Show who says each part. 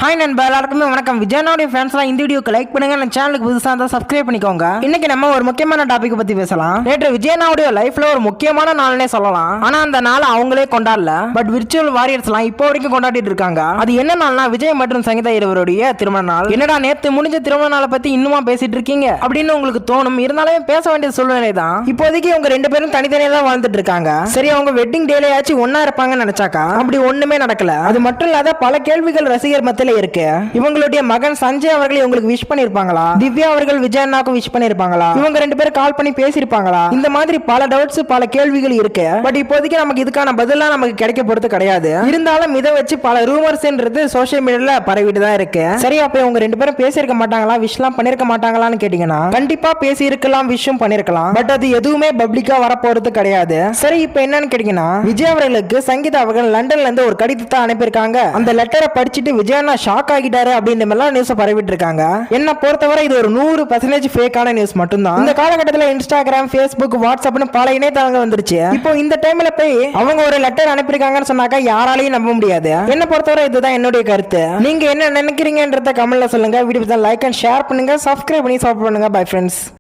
Speaker 1: Hi நண்பா, எல்லாருக்குமே வணக்கம். விஜயனுடைய ஃபேன்ஸ்லாம் இந்த வீடியோக்கு லைக் பண்ணுங்க, நம்ம சேனலுக்கு புதுசாக இருந்தால் சப்ஸ்கிரைப் பண்ணிக்கோங்க. இன்னைக்கு நம்ம ஒரு முக்கியமான டாபிக் பத்தி பேசலாம். நேற்று விஜயனுடைய லைஃப்ல ஒரு முக்கியமான நாள்னே சொல்லலாம். ஆனா அந்த நாள் அவங்களே கொண்டாடல, பட் விர்ச்சுவல் வாரியர்ஸ்லாம் இப்போ வரைக்கும் கொண்டாடிட்டு இருக்காங்க. அது என்ன நாள்னா விஜய் மற்றும் சங்கீதா இருவருடைய திருமண நாள். என்னடா நேத்து முடிஞ்ச திருமண நாளை பத்தி இன்னுமா பேசிட்டு இருக்கீங்க அப்படின்னு உங்களுக்கு தோணும். இருந்தாலும் பேச வேண்டிய சூழ்நிலை தான். இப்போதைக்கு அவங்க ரெண்டு பேரும் தனித்தனியா தான் வாழ்ந்துட்டு இருக்காங்க. சரி, அவங்க வெட்டிங் டேலையாச்சும் ஒன்னா இருப்பாங்கன்னு நினைச்சாக்கா அப்படி ஒண்ணுமே நடக்கல. அது மட்டும் இல்லாத பல கேள்விகள் ரசிகர் மத்தியில இருக்கு. இவங்களுடைய மகன் சஞ்சய் அவர்கள் இவங்களுக்கு விஷ் பண்ணிருப்பாங்களா, திவ்யா அவர்கள் விஜய் அண்ணாக்கு விஷ் பண்ணிருப்பாங்களா, இவங்க ரெண்டு பேரும் கால் பண்ணி பேசிருப்பாங்களா, இந்த மாதிரி பல டவுட்ஸ் பல கேள்விகள் இருக்கு. பட் இப்போதைக்கு நமக்கு இதுக்கான பதிலா நமக்கு கிடைக்க போறது கிடையாது. இருந்தாலும் இதை வச்சு பல ரூமர்ஸ்ன்றது சோஷியல் மீடியால பரவிட்டு தான் இருக்கு. சரி, அப்ப இவங்க ரெண்டு பேரும் பேசியிருக்க மாட்டாங்களா, விஷலாம் பண்ணிருக்க மாட்டாங்களான்னு கேட்டீங்கன்னா கண்டிப்பா பேசி இருக்கலாம், விஷயம் பண்ணிருக்கலாம். பட் அது எதுவுமே பப்ளிக்கா வரப்போறது கிடையாது. சரி, இப்ப என்னன்னு கேட்டீங்கன்னா விஜய் அவர்களுக்கு சங்கீதா அவர்கள் லண்டன்ல இருந்து ஒரு கடிதத்தை அனுப்பியிருக்காங்க. அந்த லெட்டரை படிச்சுட்டு விஜய் அண்ணா ஷாக் ஆகிட்டாரு அப்படின்னு எல்லாம் நியூஸ் பரவிட்டு இருக்காங்க. என்ன பொறுத்தவரை இது ஒரு 100% ஃபேக்கான நியூஸ் மட்டும்தான். இந்த காலகட்டத்தில் இன்ஸ்டாகிராம், ஃபேஸ்புக், வாட்ஸ்அப்னு பல இணையதளங்கள் வந்துருச்சு. இப்போ இந்த டைம்ல போய் அவங்க ஒரு லெட்டர் அனுப்பியிருக்காங்கன்னு சொன்னாக்கா யாராலையும் நம்ப முடியாது. என்ன பொறுத்தவரை இதுதான் என்னுடைய கருத்து. நீங்க என்ன நினைக்கிறீங்கன்றத கமெண்ட்ல சொல்லுங்க. வீடியோ லைக் அண்ட் ஷேர் பண்ணுங்க, சப்ஸ்கிரைப் பண்ணி சப்போர்ட் பண்ணுங்க. Bye friends.